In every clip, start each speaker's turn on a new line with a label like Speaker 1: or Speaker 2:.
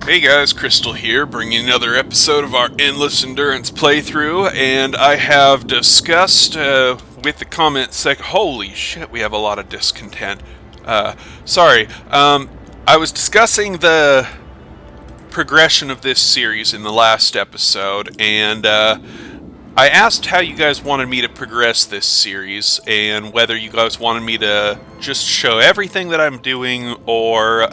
Speaker 1: Hey guys, Crystal here, bringing another episode of our Endless Endurance playthrough, and I have discussed with the comment sec. Holy shit, we have a lot of discontent. Sorry, I was discussing the progression of this series in the last episode, and I asked how you guys wanted me to progress this series, and whether you guys wanted me to just show everything that I'm doing, or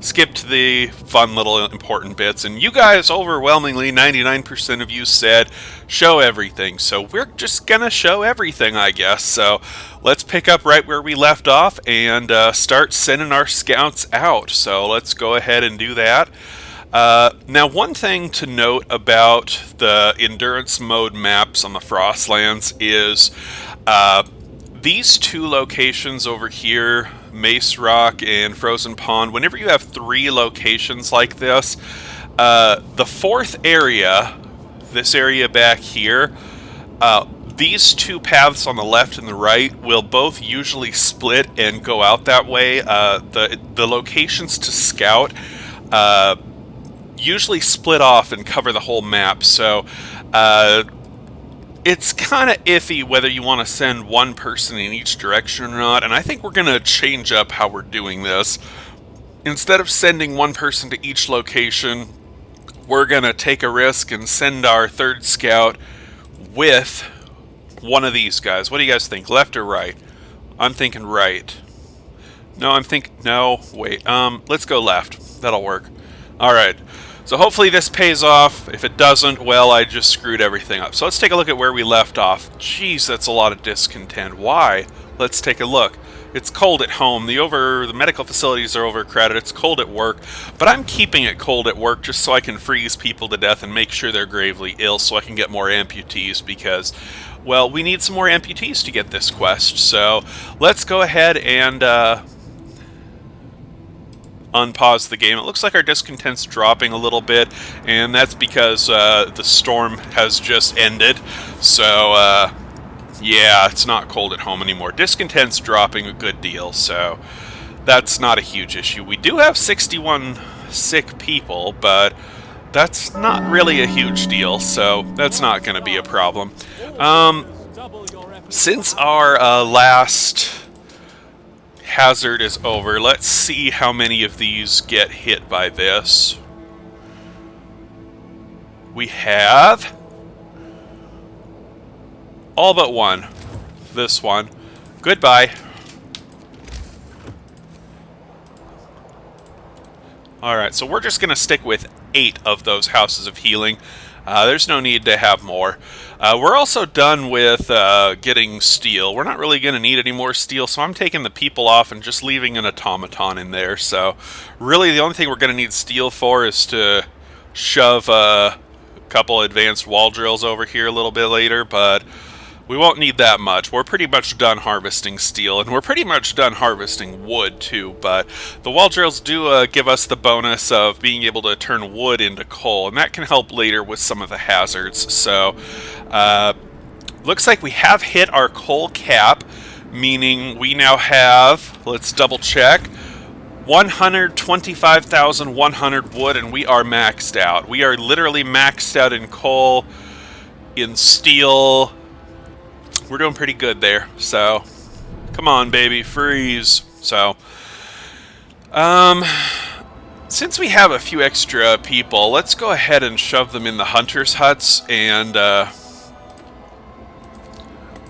Speaker 1: skip to the fun little important bits. And you guys, overwhelmingly, 99% of you said show everything. So we're just gonna show everything, I guess. So let's pick up right where we left off and start sending our scouts out. So let's go ahead and do that. Now, one thing to note about the endurance mode maps on the Frostlands is these two locations over here, Mace Rock and Frozen Pond, whenever you have three locations like this, the fourth area, this area back here, these two paths on the left and the right will both usually split and go out that way. The locations to scout usually split off and cover the whole map, so it's kind of iffy whether you want to send one person in each direction or not, and I think we're going to change up how we're doing this. Instead of sending one person to each location, we're going to take a risk and send our third scout with one of these guys. What do you guys think, left or right? I'm thinking right. No, wait, let's go left. That'll work. Alright. So hopefully this pays off. If it doesn't, well, I just screwed everything up. So let's take a look at where we left off. Jeez, that's a lot of discontent. Why? Let's take a look. It's cold at home. The medical facilities are overcrowded. It's cold at work. But I'm keeping it cold at work just so I can freeze people to death and make sure they're gravely ill so I can get more amputees because, well, we need some more amputees to get this quest. So let's go ahead and unpause the game. It looks like our discontent's dropping a little bit, and that's because the storm has just ended. So, yeah, it's not cold at home anymore. Discontent's dropping a good deal, so that's not a huge issue. We do have 61 sick people, but that's not really a huge deal, so that's not going to be a problem. Since our last hazard is over, let's see how many of these get hit by this. We have all but one. This one. Goodbye. Alright, so we're just going to stick with 8 of those houses of healing. There's no need to have more. We're also done with getting steel. We're not really going to need any more steel, so I'm taking the people off and just leaving an automaton in there. So really the only thing we're going to need steel for is to shove a couple advanced wall drills over here a little bit later, but we won't need that much. We're pretty much done harvesting steel, and we're pretty much done harvesting wood too, but the wall drills do give us the bonus of being able to turn wood into coal, and that can help later with some of the hazards. So, looks like we have hit our coal cap, meaning we now have, let's double check, 125,100 wood, and we are maxed out. We are literally maxed out in coal, in steel. We're doing pretty good there, so come on, baby, freeze. So, since we have a few extra people, let's go ahead and shove them in the hunters' huts, and,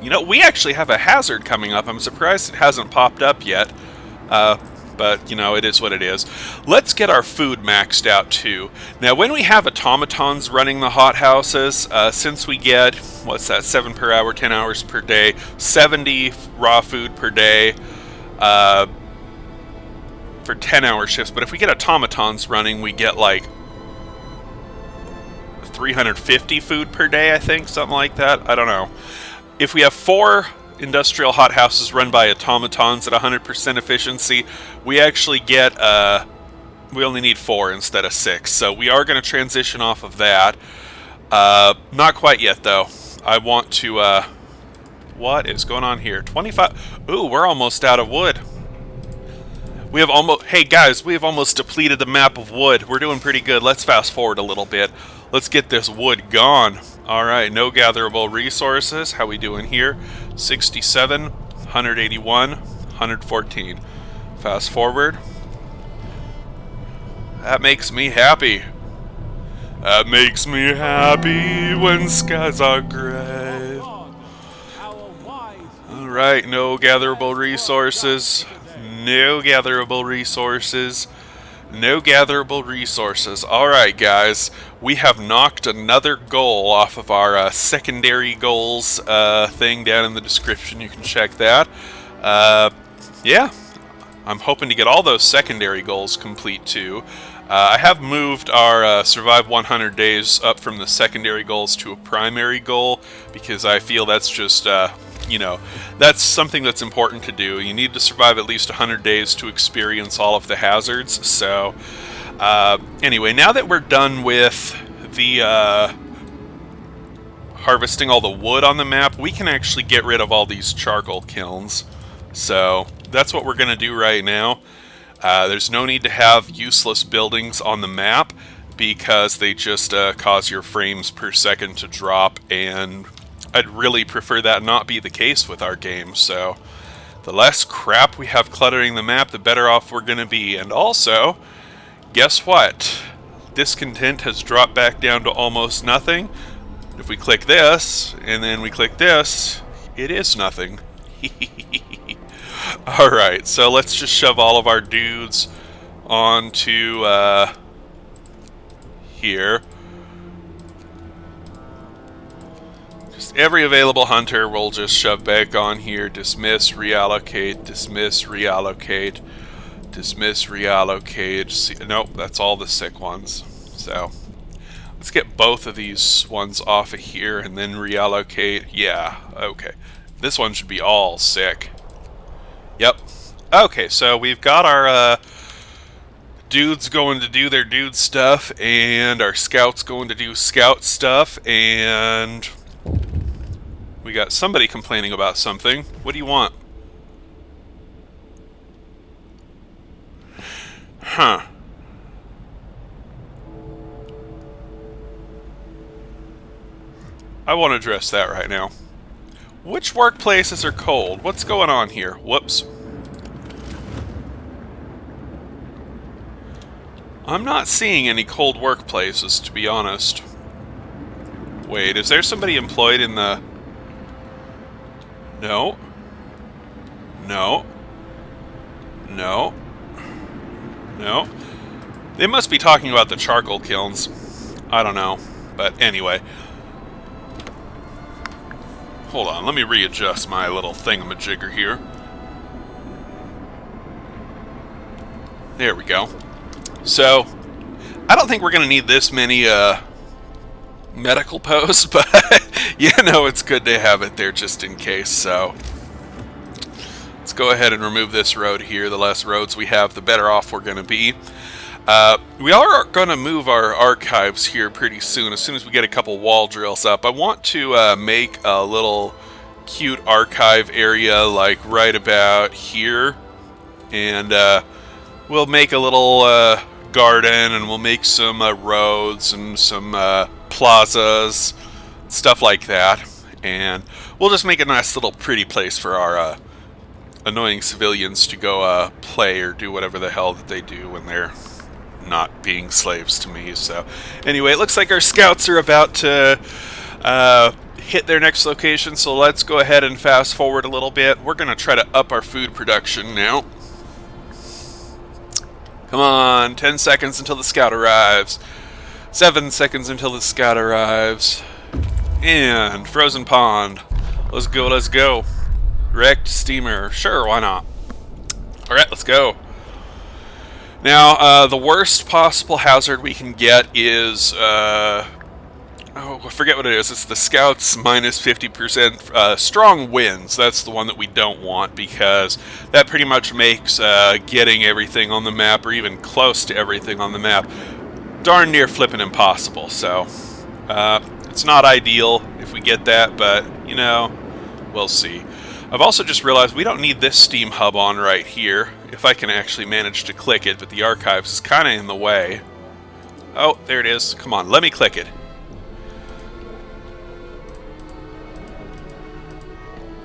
Speaker 1: you know, we actually have a hazard coming up. I'm surprised it hasn't popped up yet, but, you know, it is what it is. Let's get our food maxed out, too. Now, when we have automatons running the hothouses, since we get, what's that, 7 per hour, 10 hours per day, 70 raw food per day for 10-hour shifts. But if we get automatons running, we get, like, 350 food per day, I think, something like that. I don't know. If we have 4 industrial hothouses run by automatons at 100% efficiency, we actually get, we only need 4 instead of 6, so we are going to transition off of that. Not quite yet, though. I want to, what is going on here? 25, ooh, we're almost out of wood. We have almost... Hey, guys, we have almost depleted the map of wood. We're doing pretty good. Let's fast forward a little bit. Let's get this wood gone. Alright, no gatherable resources. How we doing here? 67, 181, 114. Fast forward. That makes me happy. That makes me happy when skies are gray. Alright, no gatherable resources. No gatherable resources. No gatherable resources. Alright, guys. We have knocked another goal off of our secondary goals thing down in the description. You can check that. Yeah. I'm hoping to get all those secondary goals complete, too. I have moved our Survive 100 Days up from the secondary goals to a primary goal, because I feel that's just... you know, that's something that's important to do. You need to survive at least 100 days to experience all of the hazards. So, anyway, now that we're done with the harvesting all the wood on the map, we can actually get rid of all these charcoal kilns. So, that's what we're going to do right now. There's no need to have useless buildings on the map, because they just cause your frames per second to drop, and I'd really prefer that not be the case with our game. So the less crap we have cluttering the map, the better off we're going to be. And also, guess what? Discontent has dropped back down to almost nothing. If we click this, and then we click this, it is nothing. Alright, so let's just shove all of our dudes onto here. Every available hunter we'll just shove back on here. Dismiss, reallocate, dismiss, reallocate, dismiss, reallocate. See, nope, that's all the sick ones. So let's get both of these ones off of here and then reallocate. Yeah, okay. This one should be all sick. Yep. Okay, so we've got our dudes going to do their dude stuff, and our scouts going to do scout stuff, and... we got somebody complaining about something. What do you want? Huh. I won't address that right now. Which workplaces are cold? What's going on here? Whoops. I'm not seeing any cold workplaces, to be honest. Wait, is there somebody employed in the... No. No. No. No. They must be talking about the charcoal kilns. I don't know. But anyway. Hold on, let me readjust my little thingamajigger here. There we go. So, I don't think we're going to need this many medical posts, but you know, it's good to have it there just in case. So let's go ahead and remove this road here. The less roads we have, the better off we're going to be. We are going to move our archives here pretty soon as we get a couple wall drills up. I want to make a little cute archive area like right about here, and we'll make a little garden, and we'll make some roads and some plazas, stuff like that, and we'll just make a nice little pretty place for our annoying civilians to go play or do whatever the hell that they do when they're not being slaves to me. So anyway, it looks like our scouts are about to hit their next location, so let's go ahead and fast forward a little bit. We're going to try to up our food production now. Come on, 10 seconds until the scout arrives. 7 seconds until the scout arrives. And frozen pond. Let's go, let's go. Wrecked steamer. Sure, why not? Alright, let's go. Now, the worst possible hazard we can get is, oh, I forget what it is. It's the scouts minus 50% strong winds. That's the one that we don't want, because that pretty much makes getting everything on the map, or even close to everything on the map, darn near flipping impossible. So, it's not ideal if we get that, but, you know, we'll see. I've also just realized we don't need this steam hub on right here, if I can actually manage to click it, but the archives is kind of in the way. Oh, there it is. Come on, let me click it.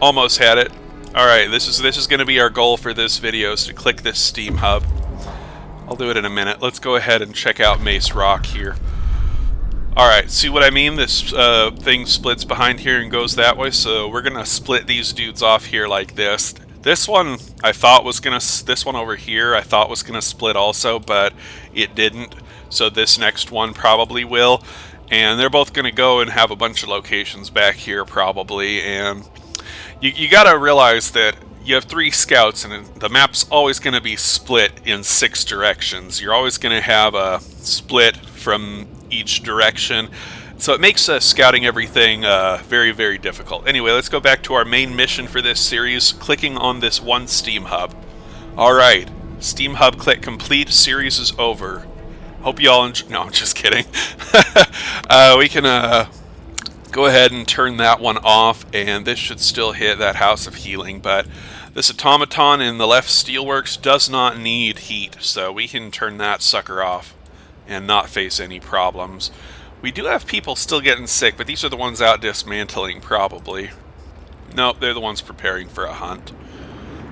Speaker 1: Almost had it. Alright, this is going to be our goal for this video, is to click this Steam Hub. I'll do it in a minute. Let's go ahead and check out Mace Rock here. Alright, see what I mean? This thing splits behind here and goes that way, so we're going to split these dudes off here like this. This one I thought was going to, this one over here I thought was going to split also, but it didn't. So this next one probably will. And they're both going to go and have a bunch of locations back here probably, and you got to realize that you have 3 scouts, and the map's always going to be split in 6 directions. You're always going to have a split from each direction, so it makes scouting everything very, very difficult. Anyway, let's go back to our main mission for this series, clicking on this one Steam Hub. Alright, Steam Hub click complete, series is over. Hope you all enjoy. No, I'm just kidding. We can go ahead and turn that one off, and this should still hit that House of Healing, but this automaton in the left steelworks does not need heat, so we can turn that sucker off and not face any problems. We do have people still getting sick, but these are the ones out dismantling probably. Nope, they're the ones preparing for a hunt.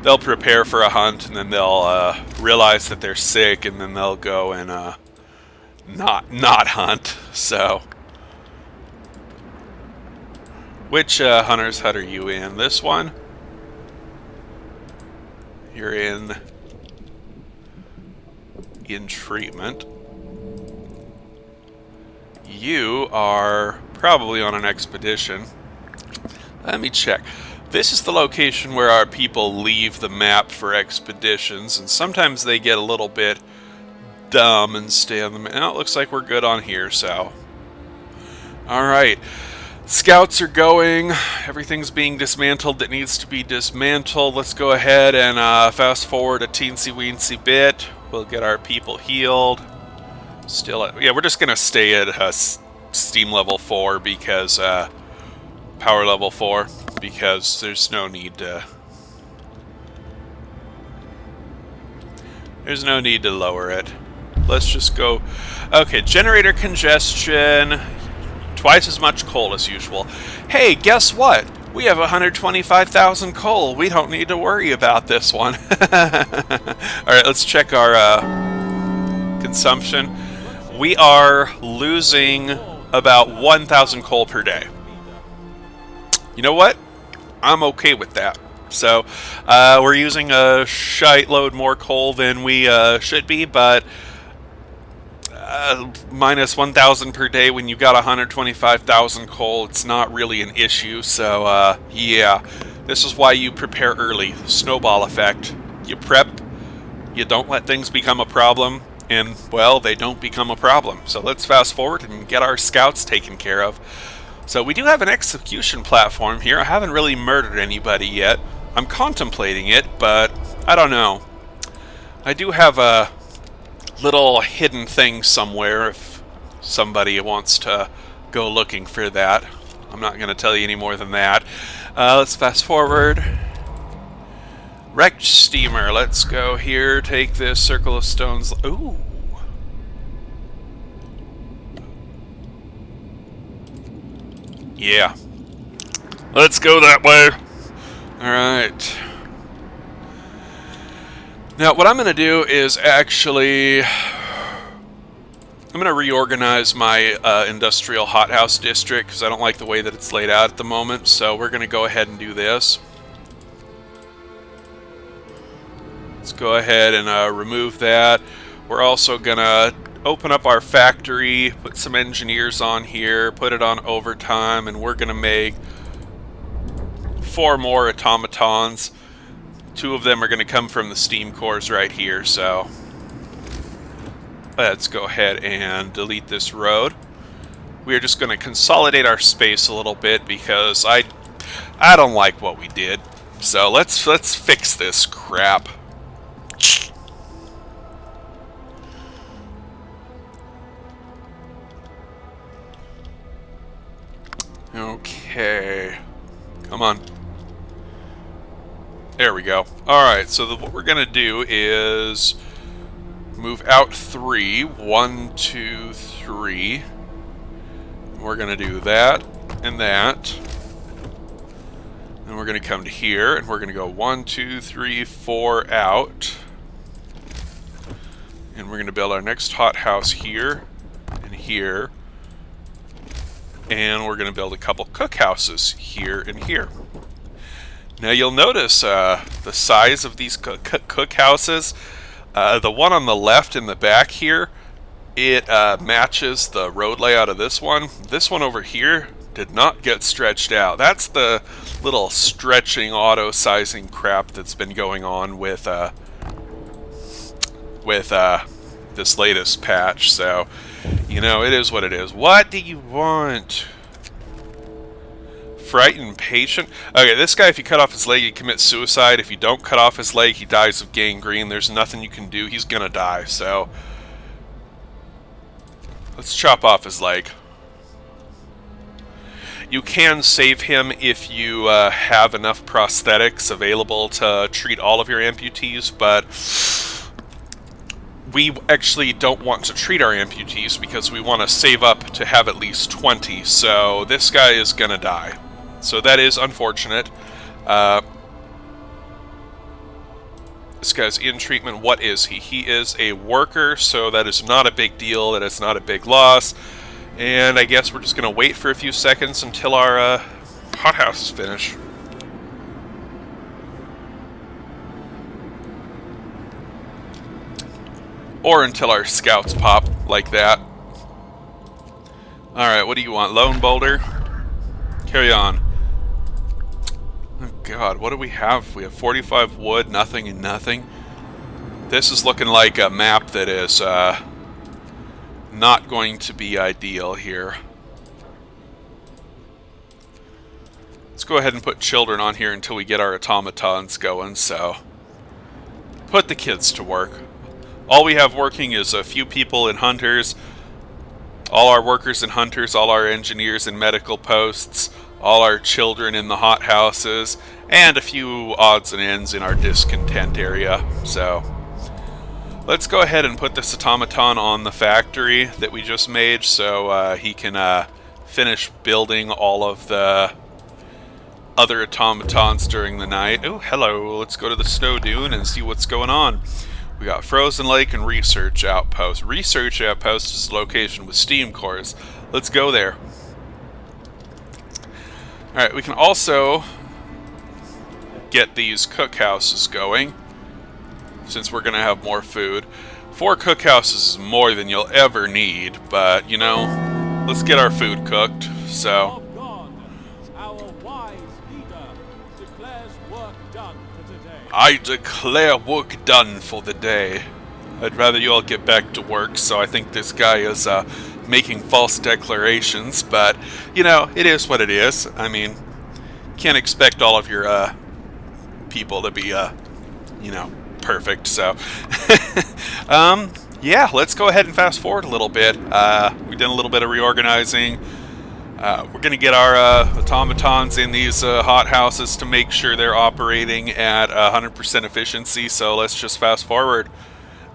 Speaker 1: They'll prepare for a hunt, and then they'll realize that they're sick, and then they'll go and not hunt. So which hunter's hut are you in? This one? You're in treatment. You are probably on an expedition. Let me check. This is the location where our people leave the map for expeditions, and sometimes they get a little bit dumb and stay on the map. Now it looks like we're good on here, so. Alright. Scouts are going. Everything's being dismantled that needs to be dismantled. Let's go ahead and fast forward a teensy-weensy bit. We'll get our people healed. Still, yeah, we're just gonna stay at Steam level 4 because power level 4 because there's no need to. There's no need to lower it. Let's just go. Okay, generator congestion. Twice as much coal as usual. Hey, guess what? We have 125,000 coal. We don't need to worry about this one. Alright, let's check our consumption. We are losing about 1,000 coal per day. You know what? I'm okay with that. So, we're using a shite load more coal than we should be, but minus 1,000 per day when you've got 125,000 coal, it's not really an issue. So, yeah, this is why you prepare early. Snowball effect. You prep, you don't let things become a problem, and, well, they don't become a problem. So let's fast forward and get our scouts taken care of. So we do have an execution platform here. I haven't really murdered anybody yet. I'm contemplating it, but I don't know. I do have a little hidden thing somewhere if somebody wants to go looking for that. I'm not going to tell you any more than that. Let's fast forward. Wrecked steamer. Let's go here. Take this circle of stones. Ooh. Yeah. Let's go that way. Alright. Now, what I'm going to do is actually, I'm going to reorganize my Industrial Hothouse district because I don't like the way that it's laid out at the moment. So we're going to go ahead and do this. Let's go ahead and remove that. We're also going to open up our factory, put some engineers on here, put it on overtime, and we're going to make 4 more automatons. 2 of them are going to come from the steam cores right here, so let's go ahead and delete this road. We are just going to consolidate our space a little bit because I don't like what we did. So let's fix this crap. Okay. Come on. There we go. Alright, so what we're going to do is move out 3. 1, 2, 3. We're going to do that and that. And we're going to come to here, and we're going to go 1, 2, 3, 4 out. And we're going to build our next hothouse here and here. And we're going to build a couple cookhouses here and here. Now you'll notice the size of these cookhouses. The one on the left in the back here, it matches the road layout of this one. This one over here did not get stretched out. That's the little stretching auto-sizing crap that's been going on with this latest patch. So, you know, it is what it is. What do you want? Frightened patient? Okay, this guy, if you cut off his leg, he commits suicide. If you don't cut off his leg, he dies of gangrene. There's nothing you can do. He's gonna die, so let's chop off his leg. You can save him if you have enough prosthetics available to treat all of your amputees, but we actually don't want to treat our amputees because we want to save up to have at least 20, so this guy is gonna die. So that is unfortunate. This guy's in treatment. What is he? He is a worker, so that is not a big deal. That is not a big loss. And I guess we're just going to wait for a few seconds until our hothouse is finished. Or until our scouts pop like that. Alright, what do you want? Lone boulder? Carry on. Oh god, what do we have? We have 45 wood, nothing and nothing. This is looking like a map that is not going to be ideal here. Let's go ahead and put children on here until we get our automatons going, so put the kids to work. All we have working is a few people in hunters, all our workers and hunters, all our engineers and medical posts, all our children in the hothouses, and a few odds and ends in our discontent area. So let's go ahead and put this automaton on the factory that we just made so he can finish building all of the other automatons during the night. Oh, hello. Let's go to the snow dune and see what's going on. We got Frozen Lake and Research Outpost. Research Outpost is a location with steam cores. Let's go there. Alright, we can also get these cookhouses going, since we're going to have more food. 4 cookhouses is more than you'll ever need, but, you know, let's get our food cooked, so. I declare work done for the day. I'd rather you all get back to work, so I think this guy is making false declarations, but, you know, it is what it is. I mean, can't expect all of your people to be, you know, perfect, so. Yeah, let's go ahead and fast forward a little bit. We did a little bit of reorganizing. We're going to get our automatons in these hothouses to make sure they're operating at 100% efficiency, so let's just fast forward.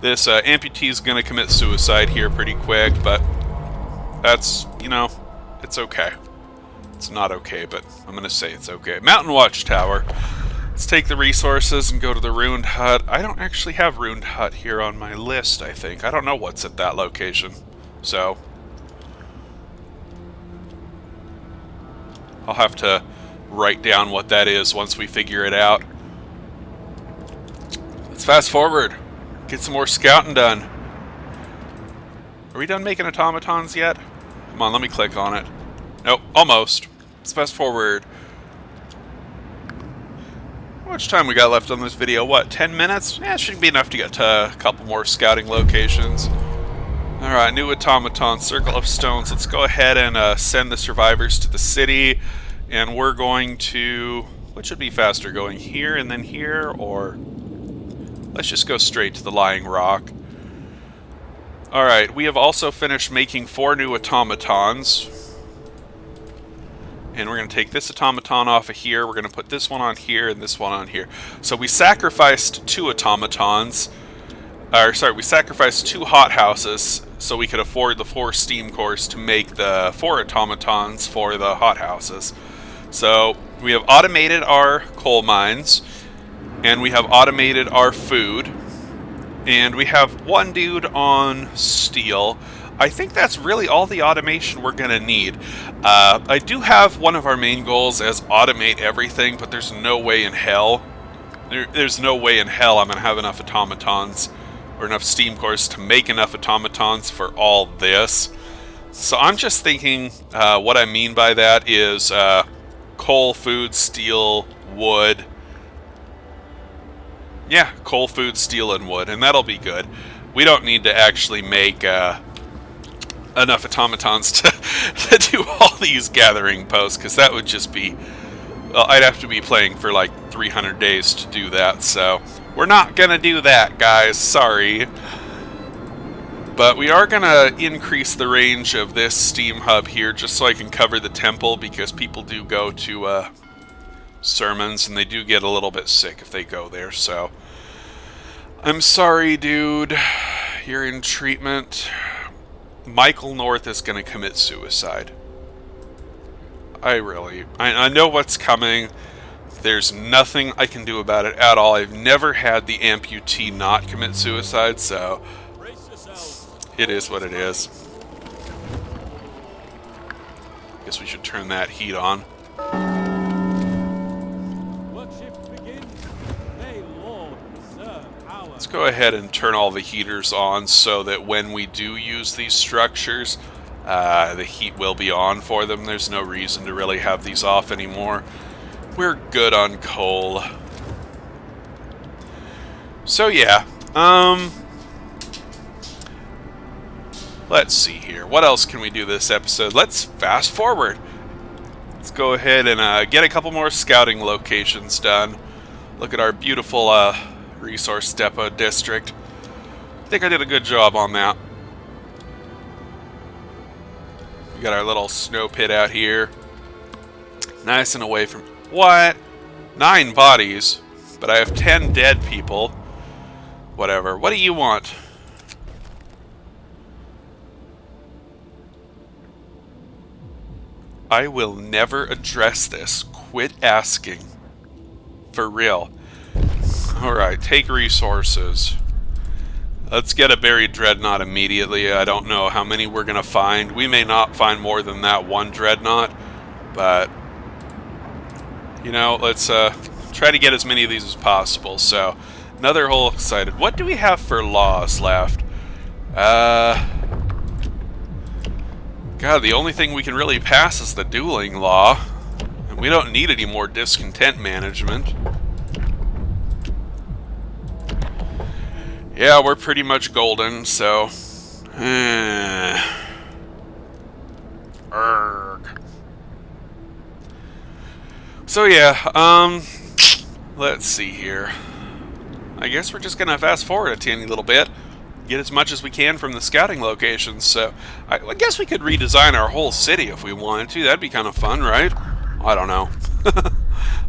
Speaker 1: This amputee is going to commit suicide here pretty quick, but that's, you know, it's okay. It's not okay, but I'm going to say it's okay. Mountain Watchtower. Let's take the resources and go to the Ruined Hut. I don't actually have Ruined Hut here on my list, I think. I don't know what's at that location, so I'll have to write down what that is once we figure it out. Let's fast forward. Get some more scouting done. Are we done making automatons yet? Come on, let me click on it. Nope, almost. Let's fast forward. How much time we got left on this video? What, 10 minutes? Yeah, it should be enough to get to a couple more scouting locations. Alright, new automaton, Circle of Stones. Let's go ahead and send the survivors to the city. And we're going to... what should be faster, going here and then here, or... let's just go straight to the Lying Rock. Alright, we have also finished making 4 new automatons. and we're going to take this automaton off of here. We're going to put this one on here and this one on here. So we sacrificed 2 automatons. Or, sorry, we sacrificed 2 hothouses so we could afford the 4 steam cores to make the 4 automatons for the hothouses. So we have automated our coal mines, and we have automated our food, and we have 1 dude on steel. I think that's really all the automation we're going to need. I do have one of our main goals as automate everything, but there's no way in hell. There's no way in hell I'm going to have enough automatons or enough steam cores to make enough automatons for all this. So I'm just thinking what I mean by that is coal, food, steel, wood. Yeah, coal, food, steel, and wood, and that'll be good. We don't need to actually make enough automatons to do all these gathering posts, because that would just be... Well, I'd have to be playing for like 300 days to do that, so we're not going to do that, guys. Sorry. But we are going to increase the range of this steam hub here just so I can cover the temple, because people do go to sermons and they do get a little bit sick if they go there, so I'm sorry, dude. You're in treatment. Michael North is going to commit suicide. I know what's coming. There's nothing I can do about it at all. I've never had the amputee not commit suicide, so it is what it is. Guess we should turn that heat on. Let's go ahead and turn all the heaters on so that when we do use these structures, the heat will be on for them. There's no reason to really have these off anymore. We're good on coal. So yeah, let's see here. What else can we do this episode? Let's fast forward. Let's go ahead and get a couple more scouting locations done. Look at our beautiful resource depot district. I think I did a good job on that. We got our little snow pit out here. Nice and away from... What? 9 bodies, but I have 10 dead people. Whatever. What do you want? I will never address this. Quit asking. For real. Alright, take resources. Let's get a buried dreadnought immediately. I don't know how many we're going to find. We may not find more than that 1 dreadnought, but... You know, let's try to get as many of these as possible. So, another whole excited. What do we have for laws left? God, the only thing we can really pass is the dueling law. And we don't need any more discontent management. Yeah, we're pretty much golden, so... So yeah, let's see here. I guess we're just gonna fast forward a teeny little bit, get as much as we can from the scouting locations. So I guess we could redesign our whole city if we wanted to. That'd be kind of fun, right? I don't know.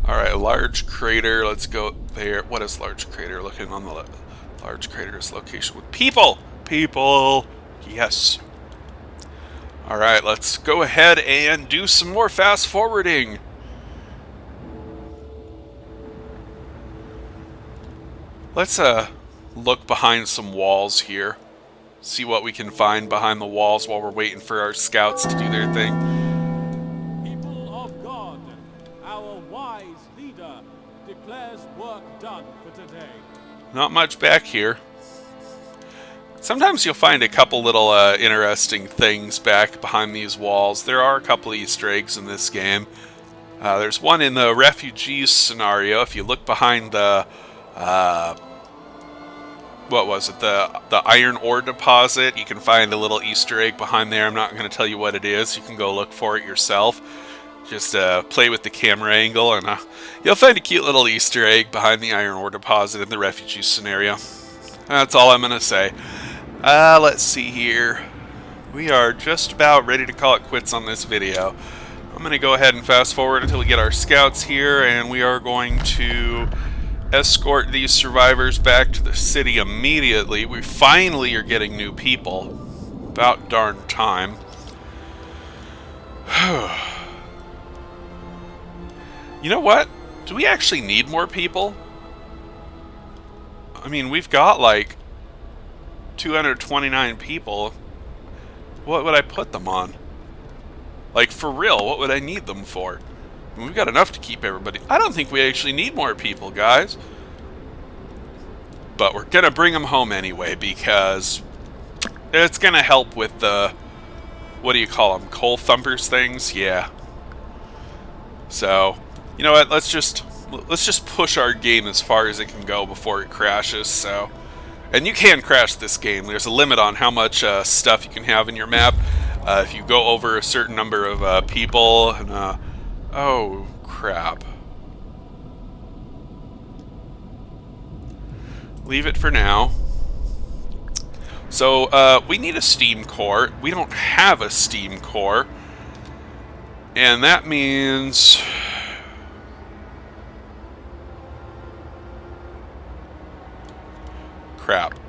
Speaker 1: Alright, large crater, let's go there. What is large crater looking on the large crater's location with people? People! Yes. Alright, let's go ahead and do some more fast forwarding. Let's look behind some walls here. See what we can find behind the walls while we're waiting for our scouts to do their thing.
Speaker 2: People of God, our wise leader declares work done for today.
Speaker 1: Not much back here. Sometimes you'll find a couple little interesting things back behind these walls. There are a couple Easter eggs in this game. There's one in the refugees scenario. If you look behind the... what was it? The iron ore deposit. You can find a little Easter egg behind there. I'm not going to tell you what it is. You can go look for it yourself. Just play with the camera angle, and you'll find a cute little Easter egg behind the iron ore deposit in the refugee scenario. That's all I'm going to say. Let's see here. We are just about ready to call it quits on this video. I'm going to go ahead and fast forward until we get our scouts here, and we are going to escort these survivors back to the city immediately. We finally are getting new people. About darn time. You know what? Do we actually need more people? I mean, we've got like 229 people. What would I put them on? Like, for real, what would I need them for? I mean, we've got enough to keep everybody. I don't think we actually need more people, guys. But we're going to bring them home anyway, because it's going to help with the, what do you call them, coal thumpers things? Yeah. So, you know what, let's just push our game as far as it can go before it crashes, so. And you can crash this game. There's a limit on how much stuff you can have in your map. If you go over a certain number of people, and, oh, crap. Leave it for now. So, we need a steam core. We don't have a steam core. And that means... Crap.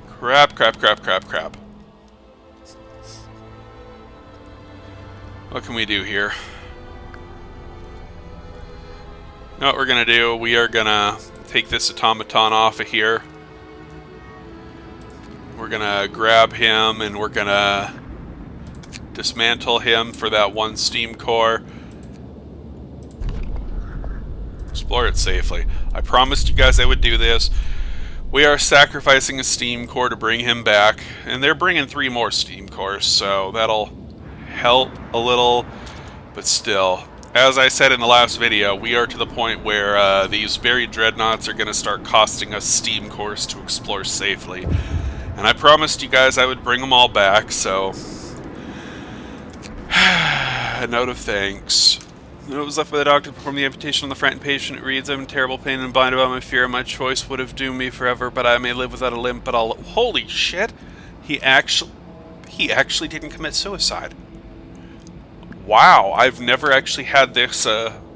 Speaker 1: Crap. What can we do here? You know what we're going to do? We are going to take this automaton off of here. We're going to grab him and we're going to dismantle him for that one steam core. Explore it safely. I promised you guys I would do this. We are sacrificing a steam core to bring him back, and they're bringing 3 more steam cores, so that'll help a little, but still. As I said in the last video, we are to the point where these buried dreadnoughts are going to start costing us steam cores to explore safely. And I promised you guys I would bring them all back, so... A note of thanks. The note was left by the doctor to perform the amputation on the frightened patient. It reads, I'm in terrible pain and blind about my fear. My choice would have doomed me forever, but I may live without a limb, but I'll... Holy shit! He actually didn't commit suicide. Wow, I've never actually had this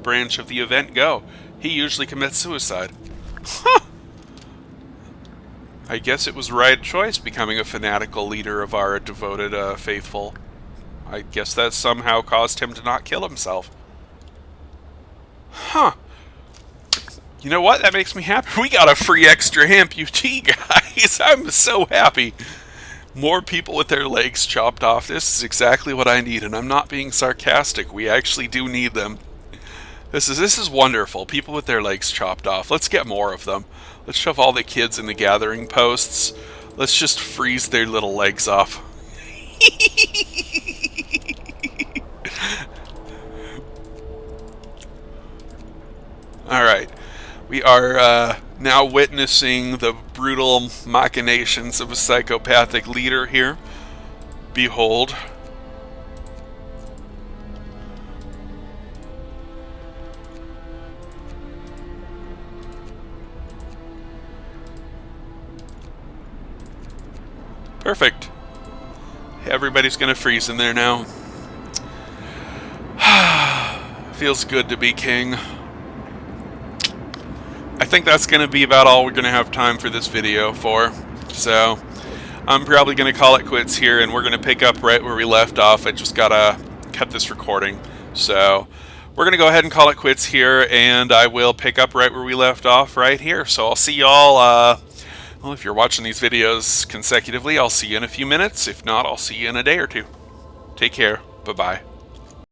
Speaker 1: branch of the event go. He usually commits suicide. Huh! I guess it was the right choice becoming a fanatical leader of our devoted faithful. I guess that somehow caused him to not kill himself. Huh. You know what? That makes me happy. We got a free extra amputee, guys. I'm so happy. More people with their legs chopped off. This is exactly what I need, and I'm not being sarcastic. We actually do need them. This is wonderful. People with their legs chopped off. Let's get more of them. Let's shove all the kids in the gathering posts. Let's just freeze their little legs off. Alright. We are now witnessing the brutal machinations of a psychopathic leader here. Behold. Perfect. Everybody's gonna freeze in there now. Feels good to be king. I think that's going to be about all we're going to have time for this video for. So, I'm probably going to call it quits here, and we're going to pick up right where we left off. I just got to cut this recording. So, we're going to go ahead and call it quits here, and I will pick up right where we left off right here. So, I'll see y'all, well, if you're watching these videos consecutively, I'll see you in a few minutes. If not, I'll see you in a day or two. Take care. Bye-bye.